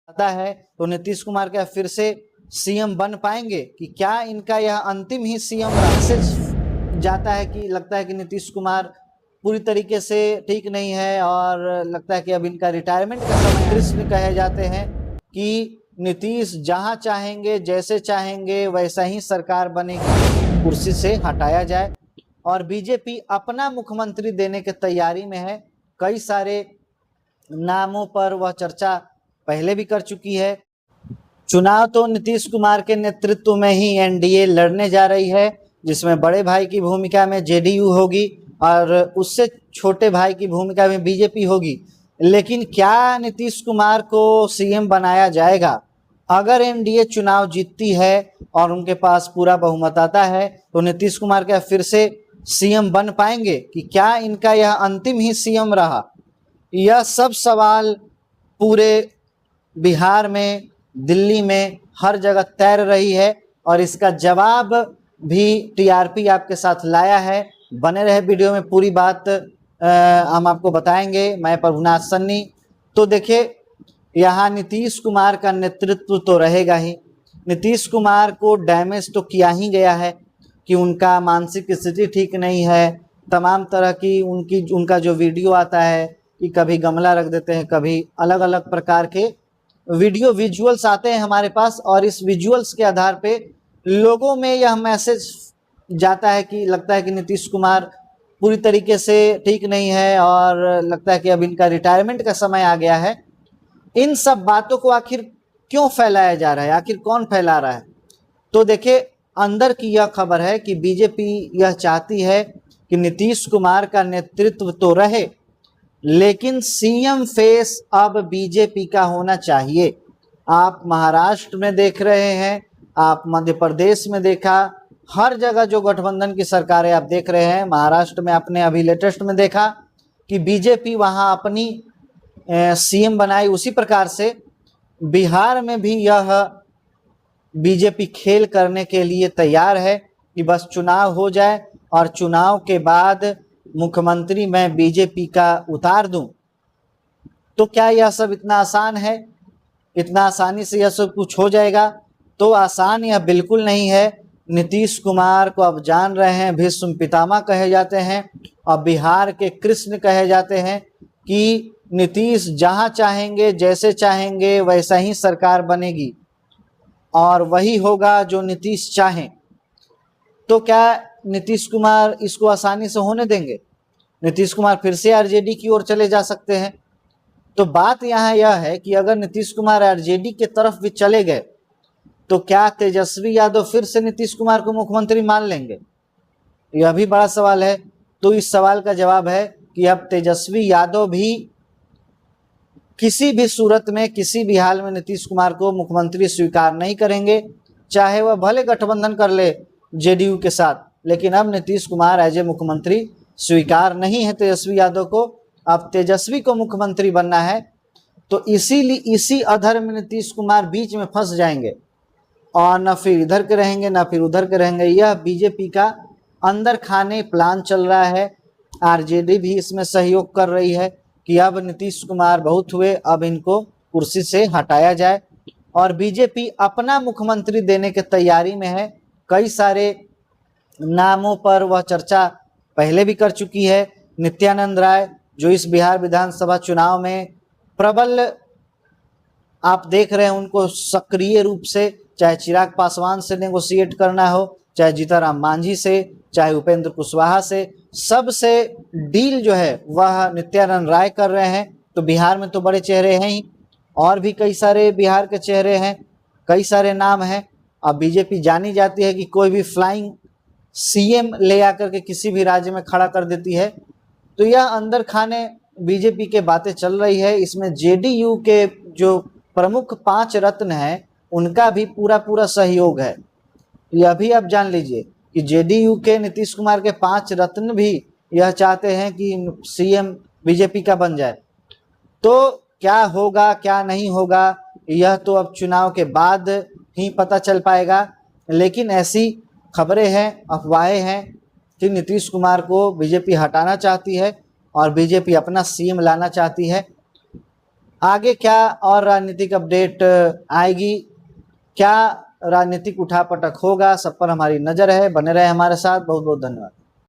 आता है तो नीतीश कुमार क्या फिर से सीएम बन पाएंगे कि क्या इनका यह अंतिम ही सीएम मैसेज जाता है कि लगता है कि नीतीश कुमार पूरी तरीके से ठीक नहीं है और लगता है कि अब इनका रिटायरमेंट का समय। कृष्ण कहे जाते हैं कि नीतीश जहां चाहेंगे जैसे चाहेंगे वैसा ही सरकार बनेगी, कुर्सी से हटाया जाए। और बीजेपी अपना मुख्यमंत्री देने की तैयारी में है। कई सारे नामों पर वह चर्चा पहले भी कर चुकी है। चुनाव तो नीतीश कुमार के नेतृत्व में ही एनडीए लड़ने जा रही है, जिसमें बड़े भाई की भूमिका में जेडीयू होगी और उससे छोटे भाई की भूमिका में बीजेपी होगी। लेकिन क्या नीतीश कुमार को सीएम बनाया जाएगा? अगर एनडीए चुनाव जीतती है और उनके पास पूरा बहुमत आता है तो नीतीश कुमार क्या फिर से सीएम बन पाएंगे कि क्या इनका यह अंतिम ही सीएम रहा? यह सब सवाल पूरे बिहार में, दिल्ली में, हर जगह तैर रही है और इसका जवाब भी टीआरपी आपके साथ लाया है। बने रहे वीडियो में, पूरी बात हम आपको बताएंगे। मैं प्रभुनाथ सन्नी। तो देखिए, यहाँ नीतीश कुमार का नेतृत्व तो रहेगा ही। नीतीश कुमार को डैमेज तो किया ही गया है कि उनका मानसिक स्थिति ठीक नहीं है। तमाम तरह की उनका जो वीडियो आता है कि कभी गमला रख देते हैं, कभी अलग अलग प्रकार के वीडियो विजुअल्स आते हैं हमारे पास, और इस विजुअल्स के आधार पे लोगों में यह मैसेज जाता है कि लगता है कि नीतीश कुमार पूरी तरीके से ठीक नहीं है और लगता है कि अब इनका रिटायरमेंट का समय आ गया है। इन सब बातों को आखिर क्यों फैलाया जा रहा है? आखिर कौन फैला रहा है? तो देखिए, अंदर की यह खबर है कि बीजेपी यह चाहती है कि नीतीश कुमार का नेतृत्व तो रहे, लेकिन सीएम फेस अब बीजेपी का होना चाहिए। आप महाराष्ट्र में देख रहे हैं, आप मध्य प्रदेश में देखा, हर जगह जो गठबंधन की सरकारें आप देख रहे हैं। महाराष्ट्र में आपने अभी लेटेस्ट में देखा कि बीजेपी वहां अपनी सीएम बनाई। उसी प्रकार से बिहार में भी यह बीजेपी खेल करने के लिए तैयार है कि बस चुनाव हो जाए और चुनाव के बाद मुख्यमंत्री मैं बीजेपी का उतार दूं। तो क्या यह सब इतना आसान है? इतना आसानी से यह सब कुछ हो जाएगा? तो आसान यह बिल्कुल नहीं है। नीतीश कुमार को अब जान रहे हैं, भीष्म पितामह कहे जाते हैं और बिहार के कृष्ण कहे जाते हैं कि नीतीश जहां चाहेंगे जैसे चाहेंगे वैसा ही सरकार बनेगी और वही होगा जो नीतीश चाहें। तो क्या नीतीश कुमार इसको आसानी से होने देंगे? नीतीश कुमार फिर से आरजेडी की ओर चले जा सकते हैं। तो बात यहाँ यह है कि अगर नीतीश कुमार आरजेडी के तरफ भी चले गए तो क्या तेजस्वी यादव फिर से नीतीश कुमार को मुख्यमंत्री मान लेंगे? यह भी बड़ा सवाल है। तो इस सवाल का जवाब है कि अब तेजस्वी यादव भी किसी भी सूरत में, किसी भी हाल में नीतीश कुमार को मुख्यमंत्री स्वीकार नहीं करेंगे, चाहे वह भले गठबंधन कर ले जेडीयू के साथ। लेकिन अब नीतीश कुमार एज ए मुख्यमंत्री स्वीकार नहीं है तेजस्वी यादव को। अब तेजस्वी को मुख्यमंत्री बनना है। तो इसीलिए इसी अधर में नीतीश कुमार बीच में फंस जाएंगे और न फिर इधर के रहेंगे न फिर उधर के रहेंगे। यह बीजेपी का अंदर खाने प्लान चल रहा है। आरजेडी भी इसमें सहयोग कर रही है कि अब नीतीश कुमार बहुत हुए, अब इनको कुर्सी से हटाया जाए। और बीजेपी अपना मुख्यमंत्री देने की तैयारी में है। कई सारे नामों पर वह चर्चा पहले भी कर चुकी है। नित्यानंद राय जो इस बिहार विधानसभा चुनाव में प्रबल, आप देख रहे हैं उनको सक्रिय रूप से, चाहे चिराग पासवान से नेगोशिएट करना हो, चाहे जीताराम मांझी से, चाहे उपेंद्र कुशवाहा से, सबसे डील जो है वह नित्यानंद राय कर रहे हैं। तो बिहार में तो बड़े चेहरे हैं ही, और भी कई सारे बिहार के चेहरे हैं, कई सारे नाम हैं। अब बीजेपी जानी जाती है कि कोई भी फ्लाइंग सीएम ले आकर के किसी भी राज्य में खड़ा कर देती है। तो यह अंदर खाने बीजेपी के बातें चल रही है। इसमें जेडीयू के जो प्रमुख 5 रत्न हैं उनका भी पूरा सहयोग है। यह भी आप जान लीजिए कि जेडीयू के नीतीश कुमार के 5 रत्न भी यह चाहते हैं कि सीएम बीजेपी का बन जाए। तो क्या होगा क्या नहीं होगा यह तो अब चुनाव के बाद ही पता चल पाएगा। लेकिन ऐसी खबरें हैं, अफवाहें हैं कि नीतीश कुमार को बीजेपी हटाना चाहती है और बीजेपी अपना सीएम लाना चाहती है। आगे क्या और राजनीतिक अपडेट आएगी, क्या राजनीतिक उठापटक होगा, सब पर हमारी नजर है। बने रहे हमारे साथ। बहुत बहुत धन्यवाद।